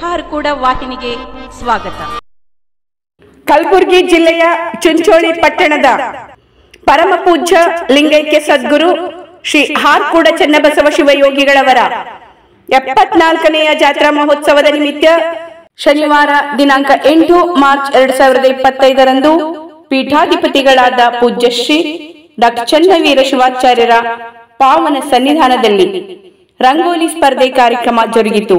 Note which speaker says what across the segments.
Speaker 1: ಹಾರ್ಕೂಡ ವಾಹಿನಿಗೆ ಸ್ವಾಗತ.
Speaker 2: ಕಲಬುರಗಿ ಜಿಲ್ಲೆಯ ಚುಂಚೋಳಿ ಪಟ್ಟಣದ ಪರಮ ಪೂಜ್ಯ ಲಿಂಗೈಕ್ಯ ಸದ್ಗುರು ಶ್ರೀ ಹಾರ್ಕೂಡ ಚನ್ನಬಸವ ಶಿವಯೋಗಿಗಳವರ 74ನೆಯ ಜಾತ್ರಾ ಮಹೋತ್ಸವದ ನಿಮಿತ್ತ ಶನಿವಾರ ದಿನಾಂಕ 8 ಮಾರ್ಚ್ 2025ರಂದು ಪೀಠಾಧಿಪತಿಗಳಾದ ಪೂಜ್ಯ ಶ್ರೀ ಡಾ ಚನ್ನವೀರ ಶಿವಾಚಾರ್ಯರ ಪಾವನ ಸನ್ನಿಧಾನದಲ್ಲಿ ರಂಗೋಲಿ ಸ್ಪರ್ಧೆ ಕಾರ್ಯಕ್ರಮ ಜರುಗಿತು.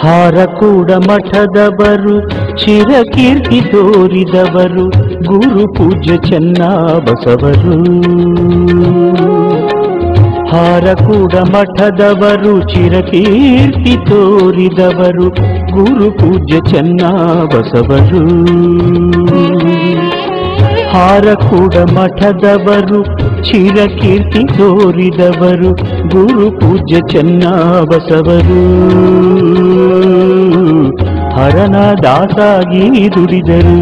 Speaker 3: ಹಾರಕೂಡ ಮಠದವರು ಚಿರಕೀರ್ತಿ ತೋರಿದವರು ಗುರು ಪೂಜ್ಯ ಚನ್ನಬಸವರು. ಹಾರಕೂಡ ಮಠದವರು ಚಿರಕೀರ್ತಿ ತೋರಿದವರು ಗುರು ಪೂಜ್ಯ ಚನ್ನಬಸವರು. ಹಾರಕೂಡ ಮಠದವರು ಚಿರಕೀರ್ತಿ ತೋರಿದವರು ಗುರು ಪೂಜ್ಯ ಚನ್ನಬಸವರು. ಹರನ ದಾಸಾಗಿ ದುಡಿದರು.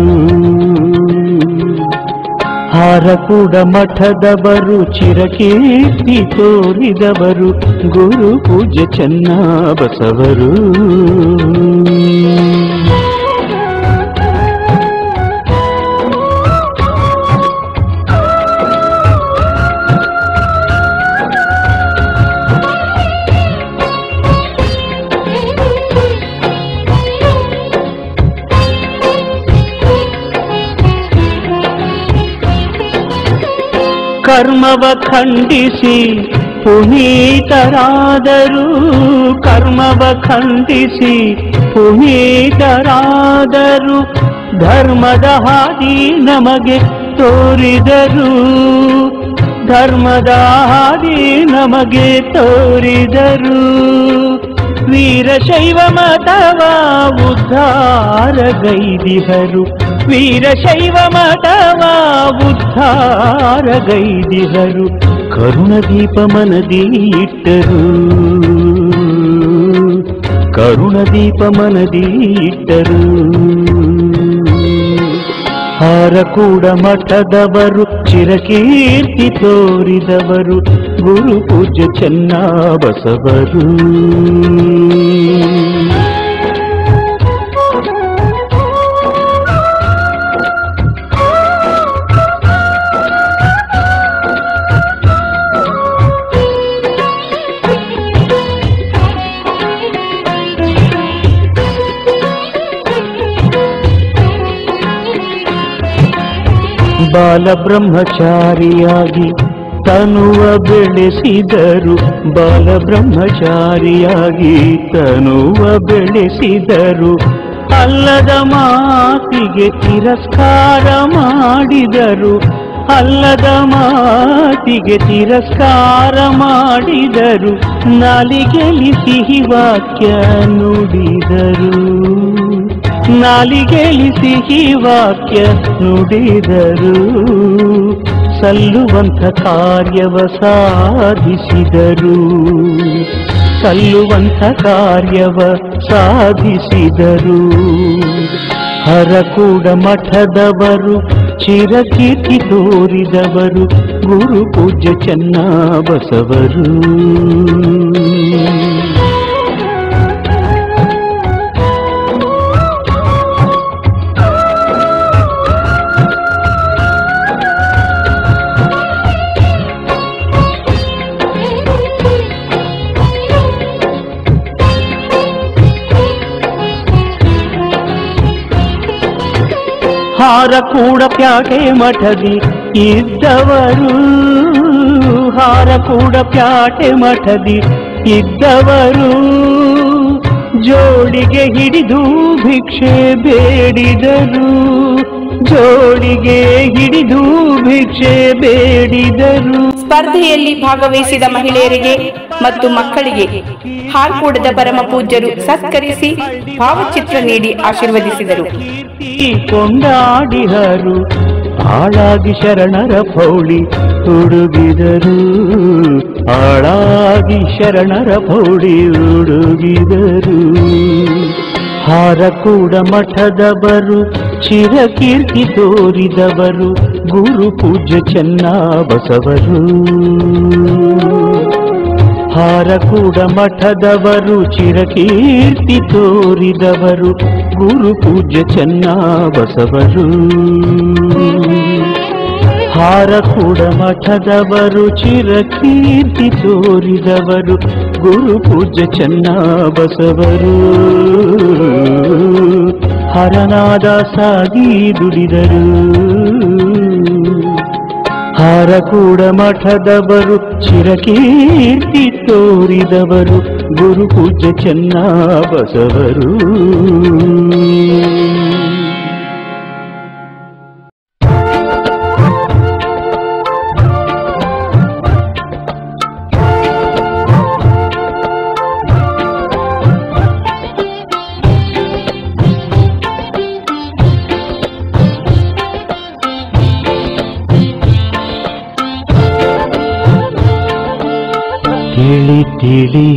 Speaker 3: ಹಾರಕೂಡ ಮಠದವರು ಚಿರಕೀರ್ತಿ ತೋರಿದವರು ಗುರು ಪೂಜ್ಯ ಚನ್ನಬಸವರು. ಕರ್ಮವ ಖಂಡಿಸಿ ಪುನೀತರಾದರು. ಕರ್ಮವ ಖಂಡಿಸಿ ಪುನೀತರಾದರು. ಧರ್ಮದ ಹಾದಿ ನಮಗೆ ತೋರಿದರು. ಧರ್ಮದ ಹಾದಿ ನಮಗೆ ತೋರಿದರು. ವೀರಶೈವ ಮತವ ಉದ್ಧಾರಗೈದಿಹರು. ವೀರಶೈವ ಮತವ ಉದ್ಧಾರಗೈದಿಹರು. ಕರುಣದೀಪ ಮನದಿ ಇಟ್ಟರು. ಕರುಣದೀಪ ಮನದಿ ಇಟ್ಟರು. ಹಾರಕೂಡ ಮಠದವರು ಚಿರಕೀರ್ತಿ ತೋರಿದವರು ಗುರು ಪೂಜ್ಯ ಚನ್ನಬಸವರು. ಬಾಲಬ್ರಹ್ಮಚಾರಿಯಾಗಿ ತನುವ ಬೆಳೆಸಿದರು. ಬಾಲಬ್ರಹ್ಮಚಾರಿಯಾಗಿ ತನುವ ಬೆಳೆಸಿದರು. ಅಲ್ಲದ ಮಾತಿಗೆ ತಿರಸ್ಕಾರ ಮಾಡಿದರು. ಅಲ್ಲದ ಮಾತಿಗೆ ತಿರಸ್ಕಾರ ಮಾಡಿದರು. ನಾಲಿಗೆಯಲ್ಲಿ ಸಿಹಿ ವಾಕ್ಯ ನುಡಿದರು. ನಾಲಿಗೆಯಲ್ಲಿ ಸಿಹಿ ವಾಕ್ಯ ನುಡಿದರು. ಸಲ್ಲುವಂಥ ಕಾರ್ಯವ ಸಾಧಿಸಿದರು. ಸಲ್ಲುವಂಥ ಕಾರ್ಯವ ಸಾಧಿಸಿದರು. ಹರಕೂಡ ಮಠದವರು ಚಿರಕೀರ್ತಿ ತೋರಿದವರು ಗುರು ಪೂಜ್ಯ ಚನ್ನಬಸವರು. ಹಾರಕೂಡ ಪ್ಯಾಟೆ ಮಠದಿ ಇದ್ದವರು. ಹಾರಕೂಡ ಪ್ಯಾಟೆ ಮಠದಿ ಇದ್ದವರು. ಜೋಡಿಗೆ ಹಿಡಿದು ಭಿಕ್ಷೆ ಬೇಡಿದರು. ಚೋಳಿಗೆ ಹಿಡಿದು ಭಿಕ್ಷೆ ಬೇಡಿದರು.
Speaker 2: ಸ್ಪರ್ಧೆಯಲ್ಲಿ ಭಾಗವಹಿಸಿದ ಮಹಿಳೆಯರಿಗೆ ಮತ್ತು ಮಕ್ಕಳಿಗೆ ಹಾರ್ಕೂಡದ ಪರಮ ಪೂಜ್ಯರು ಸತ್ಕರಿಸಿ ಭಾವಚಿತ್ರ ನೀಡಿ ಆಶೀರ್ವದಿಸಿದರು.
Speaker 3: ಕೊಂಡಾಡಿಹರು ಆಳಾಗಿ ಶರಣರ ಪೌಳಿ ಹುಡುಗಿದರು, ಆಳಾಗಿ ಶರಣರ ಪೌಳಿ ಹುಡುಗಿದರು. ಹಾರಕೂಡ ಮಠದವರು ಚಿರಕೀರ್ತಿ ತೋರಿದವರು ಗುರು ಪೂಜ್ಯ ಚೆನ್ನಬಸವರು. ಹಾರಕೂಡ ಮಠದವರು ಚಿರಕೀರ್ತಿ ತೋರಿದವರು ಗುರು ಪೂಜ್ಯ ಚೆನ್ನಬಸವರು. ಹಾರಕೂಡ ಮಠದವರು ಚಿರಕೀರ್ತಿ ತೋರಿದವರು ಗುರು ಪೂಜ್ಯ ಚೆನ್ನಬಸವರು. ಹರನಾದ ಸಾಗಿ ದುಡಿದರು. ಹಾರಕೂಡ ಮಠದವರು ಚಿರಕೀರ್ತಿ ತೋರಿದವರು ಗುರು ಪೂಜ್ಯ ಚೆನ್ನಬಸವರು. ತಿಳಿ ತಿಳಿ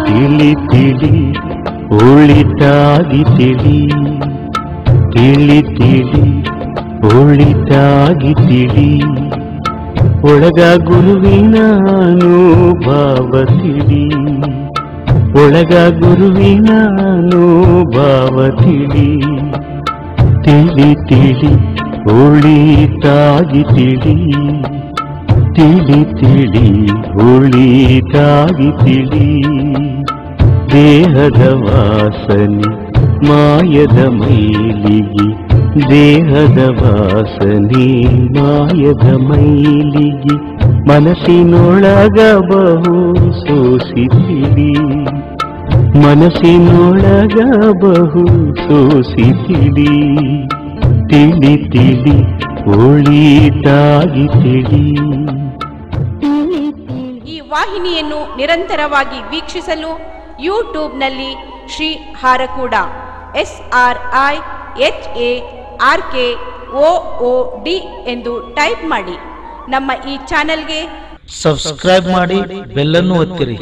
Speaker 3: ತಿಳಿ ತಿಳಿ ಒಳಿತಾಗಿ ತಿಳಿ, ತಿಳಿ ತಿಳಿ ಒಳಿತಾಗಿ ತಿಳಿ. ಒಳಗ ಗುರುವಿನ ಅನುಭವ ತಿಳಿ, ಒಳಗ ಗುರುವಿನ ಅನುಭವ ತಿಳಿ. ತಿಳಿ ತಿಳಿ ಒಳಿತಾಗಿ ತಿಳಿ, ತಿಳಿ ತಿಳಿ ಒಳಿತಾಗಿ ತಿಳಿ. ದೇಹದ ವಾಸನೆ ಮಾಯದ ಮೈಲಿಗೆ, ದೇಹದ ವಾಸನೆ ಮಾಯದ ಮೈಲಿಗೆ. ಮನಸ್ಸಿನೊಳಗ ಬಹು ಸೋಸಿತಿಳಿ, ಮನಸ್ಸಿನೊಳಗ ಬಹು ಸೋಸಿತಿಳಿ. ತಿಳಿ ತಿಳಿ ಒಳಿತಾಗಿ ತಿಳಿ.
Speaker 1: ಈ ವಾಹಿನಿಯನ್ನು ನಿರಂತರವಾಗಿ ವೀಕ್ಷಿಸಲು ಯೂಟ್ಯೂಬ್ನಲ್ಲಿ ಶ್ರೀ ಹಾರಕೂಡ SRIHARKOOD ಎಂದು ಟೈಪ್ ಮಾಡಿ. ನಮ್ಮ ಈ ಚಾನೆಲ್ಗೆ
Speaker 4: ಸಬ್ಸ್ಕ್ರೈಬ್ ಮಾಡಿ, ಬೆಲ್ ಅನ್ನು ಒತ್ತಿರಿ.